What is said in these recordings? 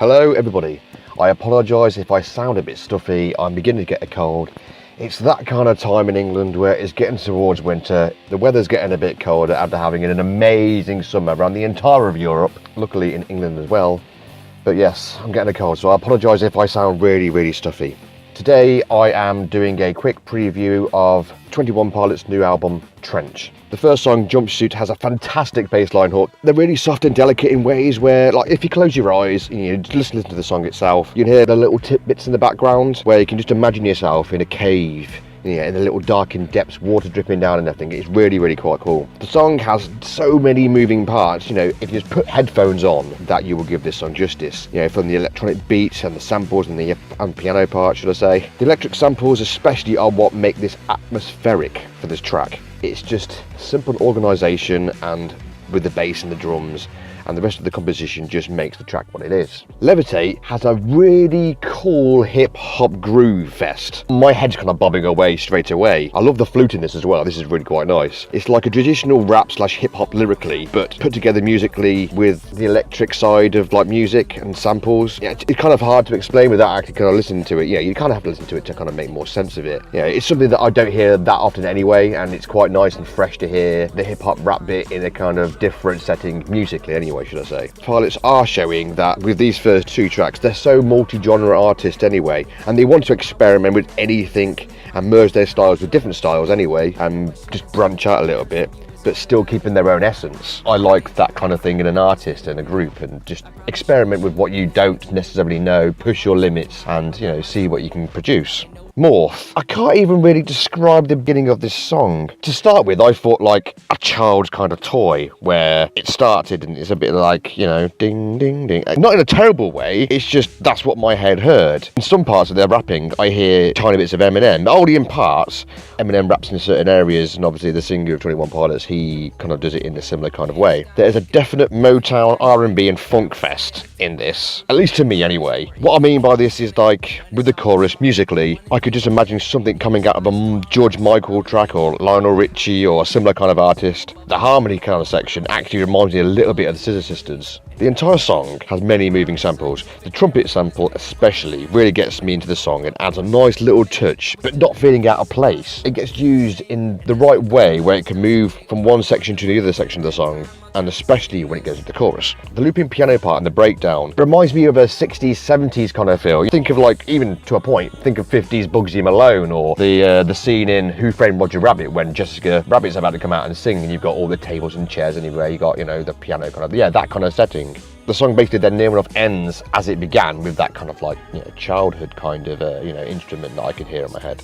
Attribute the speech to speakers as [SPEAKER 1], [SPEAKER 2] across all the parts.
[SPEAKER 1] Hello everybody, I apologise if I sound a bit stuffy, I'm beginning to get a cold. It's that kind of time in England where it's getting towards winter, the weather's getting a bit colder after having an amazing summer around the entire of Europe, luckily in England as well. But yes, I'm getting a cold, so I apologise if I sound really stuffy. Today I am doing a quick preview of 21 Pilots' new album, Trench. The first song, Jumpsuit, has a fantastic bass line hook. They're really soft and delicate in ways where, like, if you close your eyes and you just listen to the song itself, you can hear the little tidbits in the background where you can just imagine yourself in a cave, in the little darkened depths, water dripping down and everything. It's really quite cool. The song has so many moving parts, if you just put headphones on, that you will give this song justice. From the electronic beats and the samples and the piano part, should I say. The electric samples especially are what make this atmospheric for this track. It's just simple organisation, and with the bass and the drums, and the rest of the composition just makes the track what it is. Levitate has a really cool hip-hop groove fest. My head's kind of bobbing away straight away. I love the flute in this as well, this is really quite nice. It's like a traditional rap / hip-hop lyrically, but put together musically with the electric side of like music and samples. It's kind of hard to explain without actually kind of listening to it. You kind of have to listen to it to kind of make more sense of it. It's something that I don't hear that often anyway, and it's quite nice and fresh to hear the hip-hop rap bit in a kind of different setting musically anyway, should I say. Pilots are showing that with these first two tracks, they're so multi-genre artists anyway, and they want to experiment with anything and merge their styles with different styles anyway, and just branch out a little bit, but still keeping their own essence. I like that kind of thing in an artist and a group, and just experiment with what you don't necessarily know, push your limits, and see what you can produce. Morph. I can't even really describe the beginning of this song. To start with, I thought like a child's kind of toy, where it started and it's a bit like, ding, ding, ding. Not in a terrible way, it's just that's what my head heard. In some parts of their rapping, I hear tiny bits of Eminem, only in parts. Eminem raps in certain areas, and obviously the singer of 21 Pilots, he kind of does it in a similar kind of way. There's a definite Motown, R&B and funk fest in this, at least to me anyway. What I mean by this is, like, with the chorus, musically, I could just imagine something coming out of a George Michael track or Lionel Richie or a similar kind of artist. The harmony kind of section actually reminds me a little bit of the Scissor Sisters. The entire song has many moving samples. The trumpet sample especially really gets me into the song and adds a nice little touch, but not feeling out of place. It gets used in the right way where it can move from one section to the other section of the song, and especially when it goes into the chorus. The looping piano part and the breakdown reminds me of a 60s, 70s kind of feel. You think of, like, even to a point, think of 50s Bugsy Malone, or the scene in Who Framed Roger Rabbit when Jessica Rabbit's about to come out and sing, and you've got all the tables and chairs anywhere, you got, the piano kind of, that kind of setting. The song basically then near enough ends as it began, with that kind of like, childhood kind of, instrument that I could hear in my head.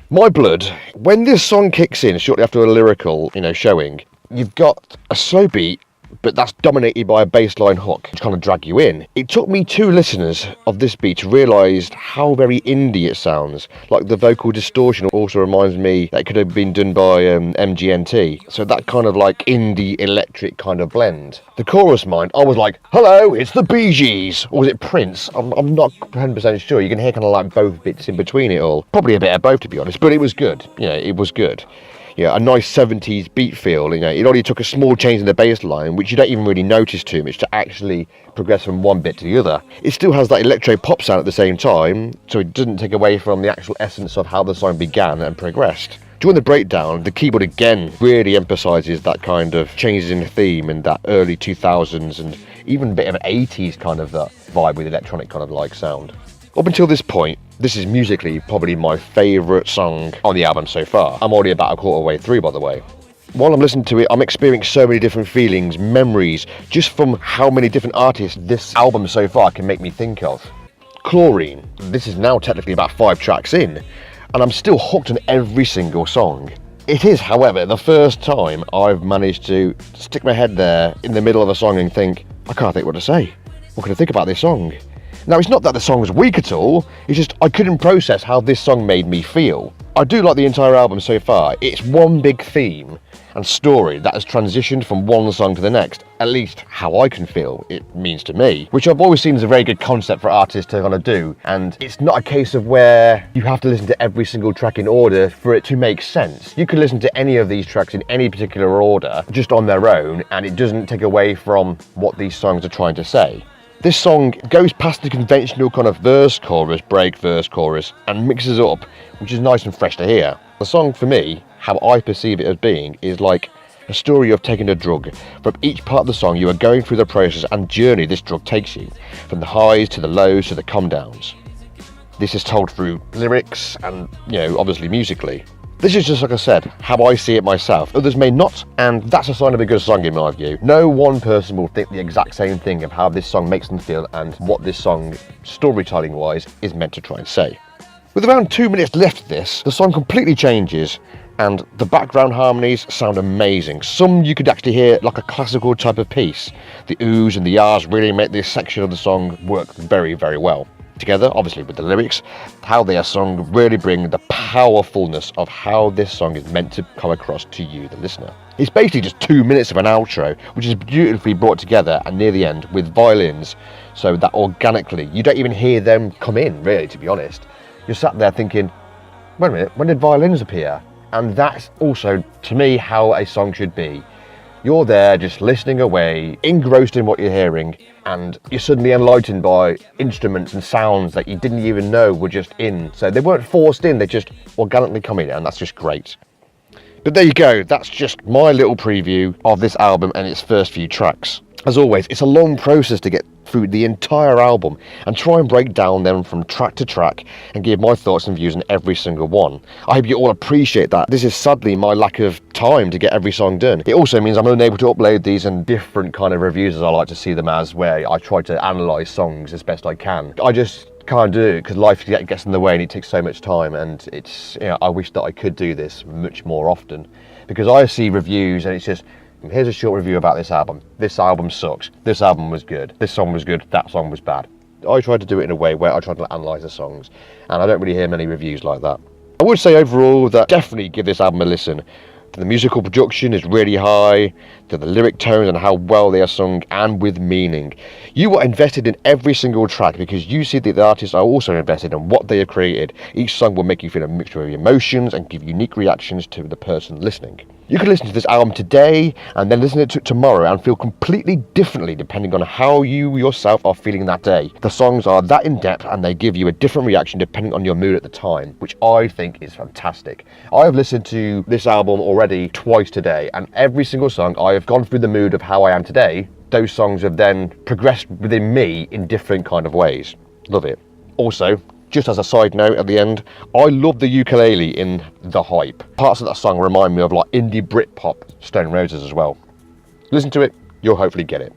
[SPEAKER 1] My blood, when this song kicks in shortly after a lyrical, showing, you've got a slow beat, but that's dominated by a bassline hook to kind of drag you in. It took me 2 listeners of this beat to realise how very indie it sounds. Like, the vocal distortion also reminds me that it could have been done by MGMT. So that kind of like indie electric kind of blend. The chorus, mind, I was like, hello, it's the Bee Gees. Or was it Prince? I'm not 100% sure. You can hear kind of like both bits in between it all. Probably a bit of both, to be honest, but it was good. It was good. A nice 70s beat feel. It only took a small change in the bass line, which you don't even really notice too much, to actually progress from one bit to the other. It still has that electro pop sound at the same time, so it doesn't take away from the actual essence of how the song began and progressed. During the breakdown, the keyboard again really emphasises that kind of changes in the theme and that early 2000s and even a bit of an 80s kind of vibe with electronic kind of like sound. Up until this point, this is musically probably my favourite song on the album so far. I'm already about a quarter way through, by the way. While I'm listening to it, I'm experiencing so many different feelings, memories, just from how many different artists this album so far can make me think of. Chlorine. This is now technically about 5 tracks in, and I'm still hooked on every single song. It is, however, the first time I've managed to stick my head there in the middle of a song and think, I can't think what to say. What can I think about this song? Now, it's not that the song's weak at all, it's just I couldn't process how this song made me feel. I do like the entire album so far. It's one big theme and story that has transitioned from one song to the next, at least how I can feel it means to me, which I've always seen as a very good concept for artists to kind of do. And it's not a case of where you have to listen to every single track in order for it to make sense. You can listen to any of these tracks in any particular order just on their own, and it doesn't take away from what these songs are trying to say. This song goes past the conventional kind of verse, chorus, break, verse, chorus, and mixes it up, which is nice and fresh to hear. The song, for me, how I perceive it as being, is like a story of taking a drug. From each part of the song, you are going through the process and journey this drug takes you, from the highs to the lows to the calm downs. This is told through lyrics and, obviously musically. This is just, like I said, how I see it myself. Others may not, and that's a sign of a good song in my view. No one person will think the exact same thing of how this song makes them feel and what this song, storytelling-wise, is meant to try and say. With around 2 minutes left of this, the song completely changes, and the background harmonies sound amazing. Some you could actually hear like a classical type of piece. The oohs and the ahs really make this section of the song work very, very well. Together, obviously with the lyrics, how they are sung really bring the powerfulness of how this song is meant to come across to you, the listener. It's basically just 2 minutes of an outro, which is beautifully brought together and near the end with violins, so that organically, you don't even hear them come in, really, to be honest. You're sat there thinking, wait a minute, when did violins appear? And that's also, to me, how a song should be. You're there just listening away, engrossed in what you're hearing, and you're suddenly enlightened by instruments and sounds that you didn't even know were just in. So they weren't forced in, they just organically come in, and that's just great. But there you go, that's just my little preview of this album and its first few tracks. As always, it's a long process to get through the entire album and try and break down them from track to track and give my thoughts and views on every single one. I hope you all appreciate that. This is sadly my lack of time to get every song done. It also means I'm unable to upload these in different kind of reviews as I like to see them as, where I try to analyse songs as best I can. I just can't do it because life gets in the way and it takes so much time, and it's, I wish that I could do this much more often, because I see reviews and it's just, here's a short review about this album. This album sucks. This album was good. This song was good. That song was bad. I try to do it in a way where I try to analyse the songs, and I don't really hear many reviews like that. I would say overall that definitely give this album a listen. The musical production is really high, to the lyric tones and how well they are sung and with meaning. You are invested in every single track because you see that the artists are also invested in what they have created. Each song will make you feel a mixture of emotions and give unique reactions to the person listening. You can listen to this album today and then listen to it tomorrow and feel completely differently depending on how you yourself are feeling that day. The songs are that in depth and they give you a different reaction depending on your mood at the time, which I think is fantastic. I have listened to this album already twice today, and every single song I have gone through the mood of how I am today. Those songs have then progressed within me in different kind of ways. Love it. Also, just as a side note at the end, I love the ukulele in The Hype. Parts of that song remind me of like indie Britpop Stone Roses as well. Listen to it, you'll hopefully get it.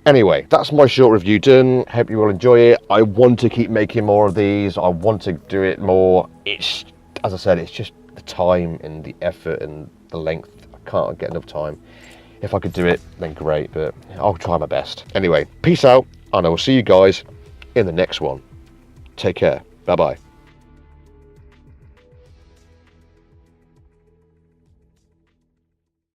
[SPEAKER 1] Anyway, that's my short review done. Hope you will enjoy it. I want to keep making more of these. I want to do it more. It's, as I said, it's just the time and the effort and the length. I can't get enough time. If I could do it, then great, but I'll try my best. Anyway, peace out, and I will see you guys in the next one. Take care. Bye-bye.